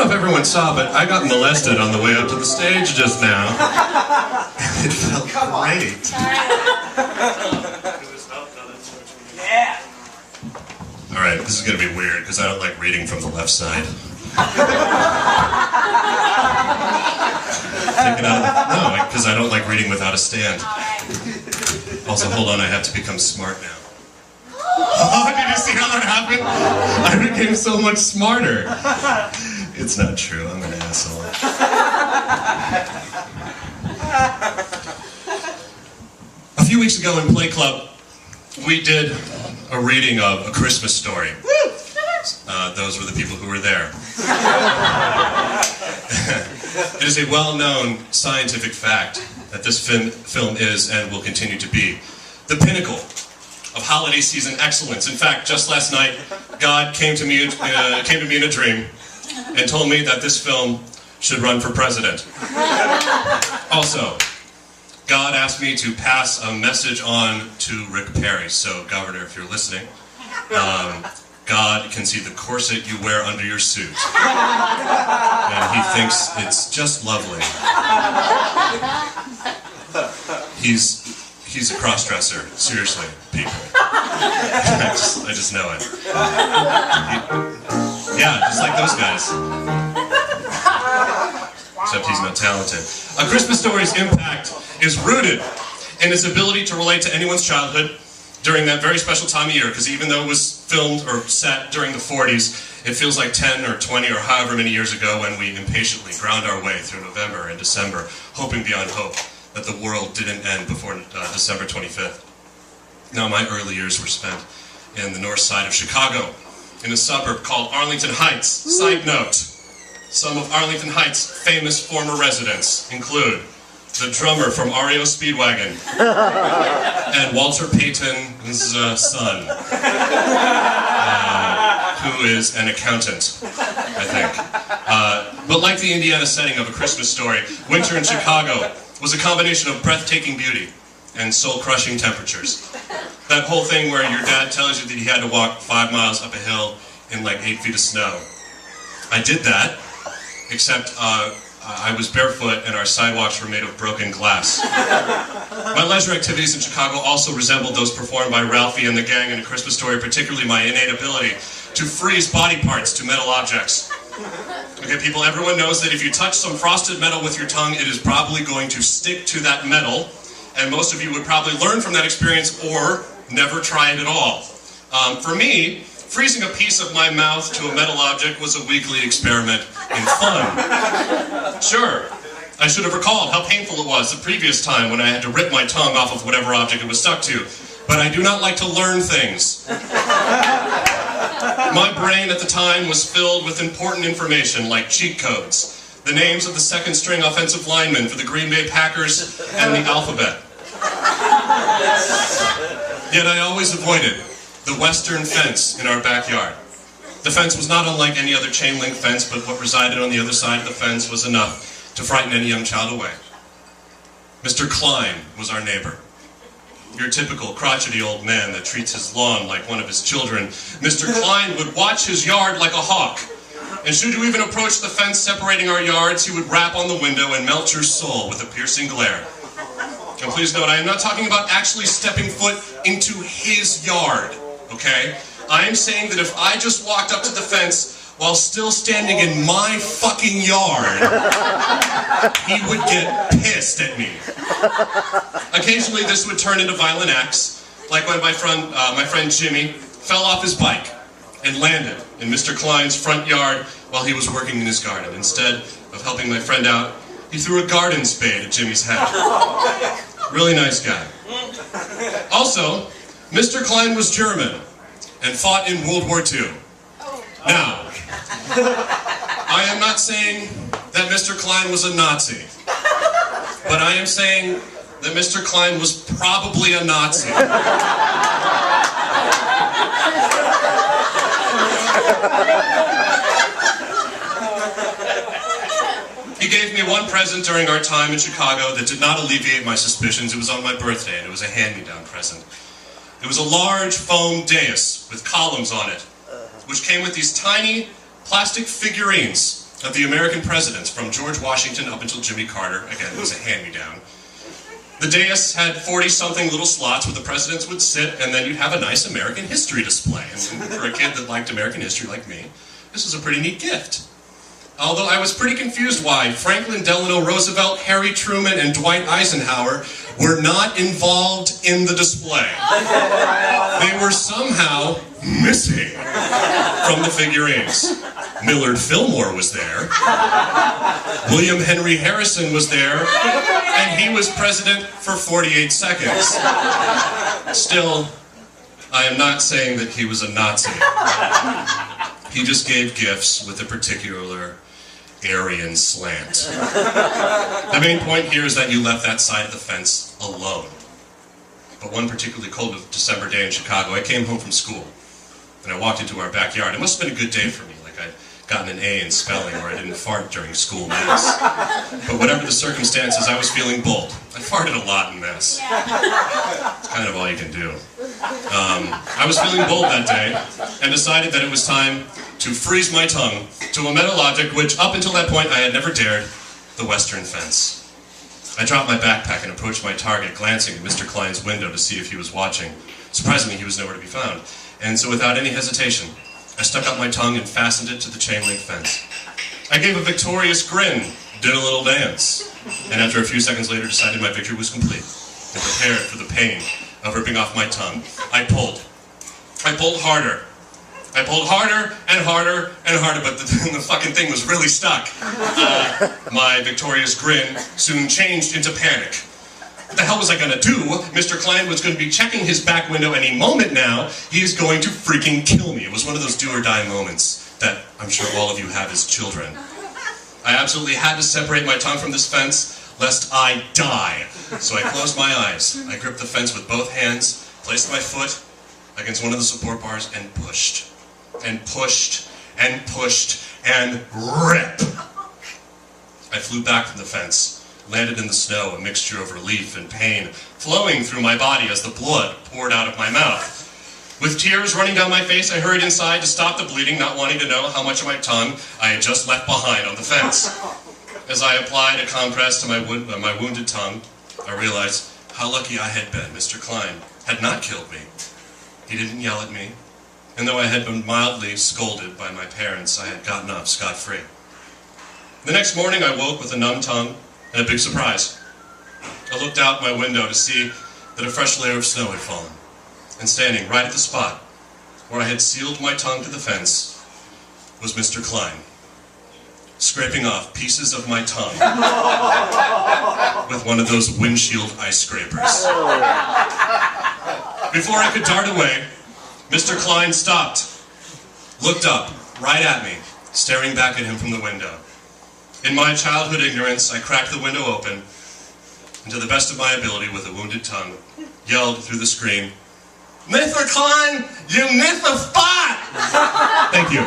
know if everyone saw, but I got molested on the way up to the stage just now. It felt great. Yeah. Alright, this is going to be weird because I don't like reading from the left side. Take it out. No, because I don't like reading without a stand. Also, hold on, I have to become smart now. Oh, did you see how that happened? I became so much smarter. It's not true, I'm an asshole. A few weeks ago in Play Club, we did a reading of A Christmas Story. Those were the people who were there. It is a well-known scientific fact that this film is and will continue to be the pinnacle of holiday season excellence. In fact, just last night, God came to me in a dream and told me that this film should run for president. Also, God asked me to pass a message on to Rick Perry. So, Governor, if you're listening, God can see the corset you wear under your suit. And he thinks it's just lovely. He's a cross-dresser. Seriously, people. I just know it. Yeah, just like those guys. Except he's not talented. A Christmas Story's impact is rooted in its ability to relate to anyone's childhood during that very special time of year, because even though it was filmed or set during the 40s, it feels like 10 or 20 or however many years ago when we impatiently ground our way through November and December, hoping beyond hope that the world didn't end before December 25th. Now, my early years were spent in the north side of Chicago, in a suburb called Arlington Heights. Side note, some of Arlington Heights' famous former residents include the drummer from REO Speedwagon, and Walter Payton's son, who is an accountant, I think. But like the Indiana setting of A Christmas Story, winter in Chicago was a combination of breathtaking beauty and soul-crushing temperatures. That whole thing where your dad tells you that he had to walk 5 miles up a hill in like 8 feet of snow. I did that, except I was barefoot and our sidewalks were made of broken glass. My leisure activities in Chicago also resembled those performed by Ralphie and the gang in A Christmas Story, particularly my innate ability to freeze body parts to metal objects. Okay, people, everyone knows that if you touch some frosted metal with your tongue, it is probably going to stick to that metal, and most of you would probably learn from that experience or never try it at all. For me, freezing a piece of my mouth to a metal object was a weekly experiment in fun. Sure, I should have recalled how painful it was the previous time when I had to rip my tongue off of whatever object it was stuck to, but I do not like to learn things. My brain at the time was filled with important information like cheat codes, the names of the second-string offensive linemen for the Green Bay Packers, and the alphabet. Yet I always avoided the western fence in our backyard. The fence was not unlike any other chain-link fence, but what resided on the other side of the fence was enough to frighten any young child away. Mr. Klein was our neighbor. Your typical crotchety old man that treats his lawn like one of his children. Mr. Klein would watch his yard like a hawk. And should you even approach the fence separating our yards, he would rap on the window and melt your soul with a piercing glare. And please note, I am not talking about actually stepping foot into his yard, okay? I am saying that if I just walked up to the fence while still standing in my fucking yard, he would get pissed at me. Occasionally this would turn into violent acts, like when my friend Jimmy fell off his bike and landed in Mr. Klein's front yard while he was working in his garden. Instead of helping my friend out, he threw a garden spade at Jimmy's head. Really nice guy. Also, Mr. Klein was German and fought in World War II. Now, I am not saying that Mr. Klein was a Nazi, but I am saying that Mr. Klein was probably a Nazi. He gave me one present during our time in Chicago that did not alleviate my suspicions. It was on my birthday, and it was a hand-me-down present. It was a large foam dais with columns on it, which came with these tiny plastic figurines of the American presidents, from George Washington up until Jimmy Carter. Again, it was a hand-me-down. The dais had 40-something little slots where the presidents would sit, and then you'd have a nice American history display. And for a kid that liked American history like me, this was a pretty neat gift. Although I was pretty confused why Franklin Delano Roosevelt, Harry Truman, and Dwight Eisenhower were not involved in the display. They were somehow missing from the figurines. Millard Fillmore was there. William Henry Harrison was there. And he was president for 48 seconds. Still, I am not saying that he was a Nazi. He just gave gifts with a particular Aryan slant. The main point here is that you left that side of the fence alone. But one particularly cold December day in Chicago, I came home from school, and I walked into our backyard. It must have been a good day for me, like I'd gotten an A in spelling, or I didn't fart during school mass. But whatever the circumstances, I was feeling bold. I farted a lot in mass. It's kind of all you can do. I was feeling bold that day, and decided that it was time to freeze my tongue to a metal object which, up until that point, I had never dared, the Western fence. I dropped my backpack and approached my target, glancing at Mr. Klein's window to see if he was watching. Surprisingly, he was nowhere to be found, and so without any hesitation, I stuck out my tongue and fastened it to the chain-link fence. I gave a victorious grin, did a little dance, and after a few seconds later decided my victory was complete, and prepared for the pain of ripping off my tongue. I pulled. I pulled harder. I pulled harder and harder and harder, but the fucking thing was really stuck. My victorious grin soon changed into panic. What the hell was I gonna do? Mr. Klein was going to be checking his back window any moment now. He is going to freaking kill me. It was one of those do-or-die moments that I'm sure all of you have as children. I absolutely had to separate my tongue from this fence, lest I die. So I closed my eyes. I gripped the fence with both hands, placed my foot against one of the support bars, and pushed. And pushed, and pushed, and rip! I flew back from the fence, landed in the snow, a mixture of relief and pain flowing through my body as the blood poured out of my mouth. With tears running down my face, I hurried inside to stop the bleeding, not wanting to know how much of my tongue I had just left behind on the fence. As I applied a compress to my wounded tongue, I realized how lucky I had been. Mr. Klein had not killed me. He didn't yell at me. And though I had been mildly scolded by my parents, I had gotten off scot-free. The next morning I woke with a numb tongue and a big surprise. I looked out my window to see that a fresh layer of snow had fallen, and standing right at the spot where I had sealed my tongue to the fence was Mr. Klein, scraping off pieces of my tongue with one of those windshield ice scrapers. Before I could dart away, Mr. Klein stopped, looked up, right at me, staring back at him from the window. In my childhood ignorance, I cracked the window open, and to the best of my ability, with a wounded tongue, yelled through the screen, "Mr. Klein, you missed the spot!" Thank you.